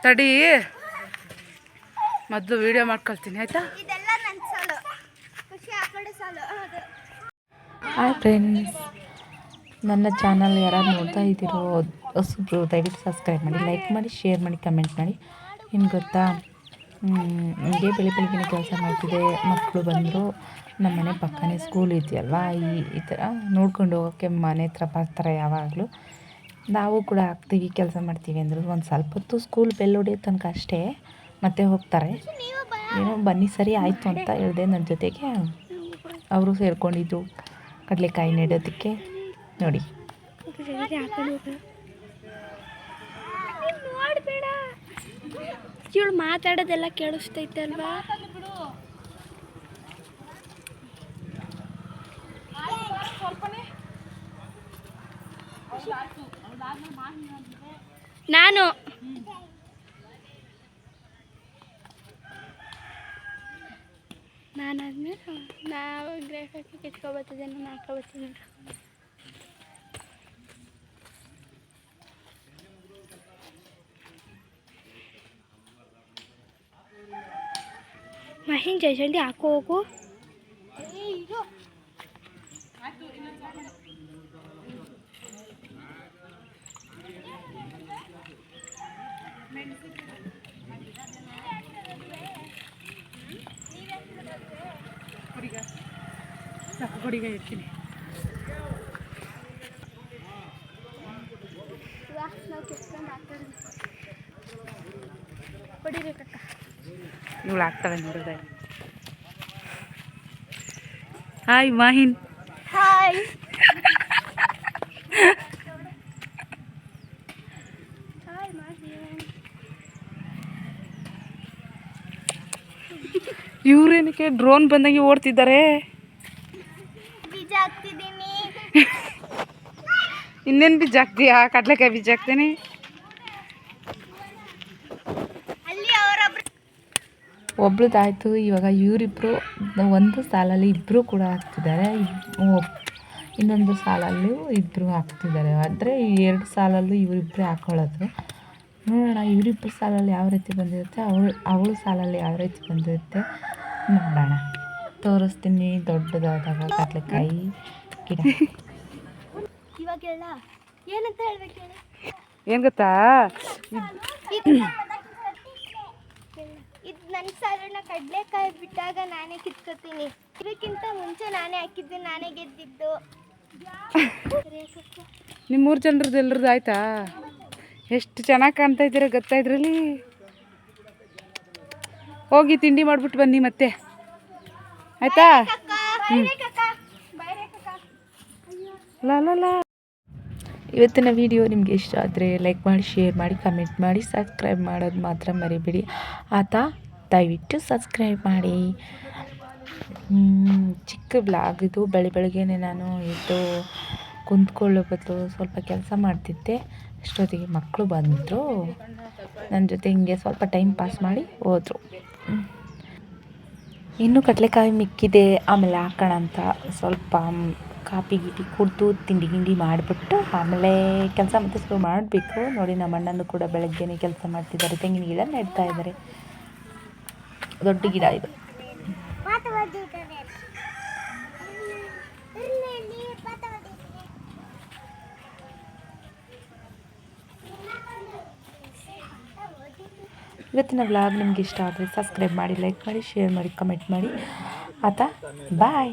ತಡಿ ಮೊದಲು ವಿಡಿಯೋ ಮಾಡ್ಕೊಳ್ತೀನಿ ಆಯಿತಾ. ಹಾಯ್ ಫ್ರೆಂಡ್ಸ್, ನನ್ನ ಚಾನಲ್ ಯಾರು ನೋಡ್ತಾ ಇದ್ದೀರೋ ಹೊಸಬ್ರು ದಯವಿಟ್ಟು ಸಬ್ಸ್ಕ್ರೈಬ್ ಮಾಡಿ, ಲೈಕ್ ಮಾಡಿ, ಶೇರ್ ಮಾಡಿ, ಕಮೆಂಟ್ ಮಾಡಿ. ಏನು ಗೊತ್ತಾ, ಹೀಗೆ ಬೆಳಿಗ್ಗೆ ಕೆಲಸ ಮಾಡ್ತಿದ್ದೆ. ಮಕ್ಕಳು ಬಂದರು. ನಮ್ಮ ಮನೆ ಪಕ್ಕನೇ ಸ್ಕೂಲ್ ಇದೆಯಲ್ವಾ, ಈ ಥರ ನೋಡ್ಕೊಂಡು ಹೋಗೋಕ್ಕೆ ಮನೆ ಹತ್ರ ಬರ್ತಾರೆ ಯಾವಾಗಲೂ. ನಾವು ಕೂಡ ಆಗ್ತೀವಿ, ಕೆಲಸ ಮಾಡ್ತೀವಿ ಅಂದರು. ಒಂದು ಸ್ವಲ್ಪ ಹೊತ್ತು ಸ್ಕೂಲ್ ಬೆಲ್ ಹೊಡೆಯೋ ತನಕ ಅಷ್ಟೇ, ಮತ್ತೆ ಹೋಗ್ತಾರೆ. ಏನೋ ಬನ್ನಿ ಸರಿ ಆಯಿತು ಅಂತ ಹೇಳಿದೆ. ನನ್ನ ಜೊತೆಗೆ ಅವರು ಸೇರ್ಕೊಂಡಿದ್ದು ಕಡಲೆಕಾಯಿ ನೆಡೋದಕ್ಕೆ. ನೋಡಿ, ಇವಳು ಮಾತಾಡೋದೆಲ್ಲ ಕೇಳಿಸ್ತೈತೆ ಅಲ್ವಾ. ನಾನಾದ್ಮೇಲೆ ನಾವು ಗ್ರೇಫಾಕಿ ಕಿತ್ಕೊಬತ್ತಿದ್ದೆ, ನಾನು ಹಾಕೊಬತ್ತೀನಿ. ಮಹಿನ್ ಜೈಸಂಡಿ ಹಾಕೋ ಹೋಗು. ಕೊಡಿಗ ಇರ್ತೀನಿ. ಇವಳು ಆಗ್ತಾಳೆ ನೋಡಿದ್ರೆ. ಹಾಯ್ ಮಾಹಿನ್. ಹಾಯ್. ಇವ್ರೇನಕ್ಕೆ ಡ್ರೋನ್ ಬಂದಂಗೆ ಓಡ್ತಿದ್ದಾರೆ. ಬೀಜ ಹಾಕ್ತಿದ್ದೀನಿ. ಇನ್ನೇನು ಬೀಜ ಹಾಕ್ತೀಯಾ? ಕಡಲೆಕಾಯಿ ಬೀಜ ಹಾಕ್ತೇನೆ. ಒಬ್ಳದಾಯ್ತು. ಇವಾಗ ಇವರಿಬ್ಬರು ಒಂದು ಸಾಲಲ್ಲಿ ಇಬ್ಬರು ಕೂಡ ಹಾಕ್ತಿದ್ದಾರೆ. ಇನ್ನೊಂದು ಸಾಲಲ್ಲೂ ಇಬ್ಬರು ಹಾಕ್ತಿದ್ದಾರೆ. ಆದರೆ ಈ 2 ಸಾಲಲ್ಲೂ ಇವರಿಬ್ಬರೇ ಹಾಕೊಳ್ಳೋದು. ನೋಡೋಣ ಇವರಿಬ್ಬರು ಸಾಲಲ್ಲಿ ಯಾವ ರೀತಿ ಬಂದಿರುತ್ತೆ, ಅವಳು ಸಾಲಲ್ಲಿ ಯಾವ ರೀತಿ ಬಂದಿರುತ್ತೆ ನೋಡೋಣ. ತೋರಿಸ್ತೀನಿ ದೊಡ್ಡದಾದಾಗ ಕಡಲೆಕಾಯಿ ಗಿಡ. ಇವಾಗೆಲ್ಲ ಏನಂತ ಹೇಳ್ಬೇಕು? ಏನು ಗೊತ್ತಾ, ಇದು ನನ್ನ ಸಾಲನ್ನ ಕಡಲೆಕಾಯಿ ಬಿಟ್ಟಾಗ ನಾನೇ ಕಿತ್ಕೊತೀನಿ. ಇದಕ್ಕಿಂತ ಮುಂಚೆ ನಾನೇ ಹಾಕಿದ್ದು, ನಾನೇ ಗೆದ್ದಿದ್ದು. ನಿಮ್ಮ 3 ಜನರದ್ದು ಎಲ್ಲರದ್ದು ಆಯ್ತಾ? ಎಷ್ಟು ಚೆನ್ನಾಗಿ ಕಾಣ್ತಾ ಇದ್ದೀರಾ ಗೊತ್ತಾ ಇದರಲ್ಲಿ. ಹೋಗಿ ತಿಂಡಿ ಮಾಡಿಬಿಟ್ಟು ಬನ್ನಿ ಮತ್ತೆ, ಆಯಿತಾ? ಲಾ ಇವತ್ತಿನ ವಿಡಿಯೋ ನಿಮಗೆ ಇಷ್ಟ ಆದರೆ ಲೈಕ್ ಮಾಡಿ, ಶೇರ್ ಮಾಡಿ, ಕಮೆಂಟ್ ಮಾಡಿ, ಸಬ್ಸ್ಕ್ರೈಬ್ ಮಾಡೋದು ಮಾತ್ರ ಮರಿಬೇಡಿ ಆಯಿತಾ. ದಯವಿಟ್ಟು ಸಬ್ಸ್ಕ್ರೈಬ್ ಮಾಡಿ. ಚಿಕ್ಕ ಬ್ಲಾಗ್ ಇದು. ಬೆಳಗ್ಗೆನೇ ನಾನು ಎದ್ದು ಕುಂತ್ಕೊಳ್ಳೋ ಬದಲು ಸ್ವಲ್ಪ ಕೆಲಸ ಮಾಡ್ತಿದ್ದೆ. ಅಷ್ಟೊತ್ತಿಗೆ ಮಕ್ಕಳು ಬಂದರು. ನನ್ನ ಜೊತೆ ಹಿಂಗೆ ಸ್ವಲ್ಪ ಟೈಮ್ ಪಾಸ್ ಮಾಡಿ ಹೋದರು. ಇನ್ನೂ ಕಡಲೆಕಾಯಿ ಮಿಕ್ಕಿದೆ, ಆಮೇಲೆ ಹಾಕೋಣ ಅಂತ ಸ್ವಲ್ಪ ಕಾಫಿ ಗೀಟಿ ಕುಡಿದು ತಿಂಡಿ ಗಿಂಡಿ ಮಾಡಿಬಿಟ್ಟು ಆಮೇಲೆ ಕೆಲಸ ಮತ್ತೆ ಶುರು ಮಾಡಬೇಕು. ನೋಡಿ, ನಮ್ಮ ಅಣ್ಣನೂ ಕೂಡ ಬೆಳಗ್ಗೆನೇ ಕೆಲಸ ಮಾಡ್ತಿದ್ದಾರೆ. ತೆಂಗಿನ ಗಿಡ ನೆಡ್ತಾ ಇದ್ದಾರೆ. ದೊಡ್ಡ ಗಿಡ ಇದು. ಇವತ್ತಿನ ವ್ಲಾಗ್ ನಿಮ್ಗೆ ಇಷ್ಟ ಆದರೆ ಸಬ್ಸ್ಕ್ರೈಬ್ ಮಾಡಿ, ಲೈಕ್ ಮಾಡಿ, ಶೇರ್ ಮಾಡಿ, ಕಮೆಂಟ್ ಮಾಡಿ ಆಯಿತಾ. ಬಾಯ್.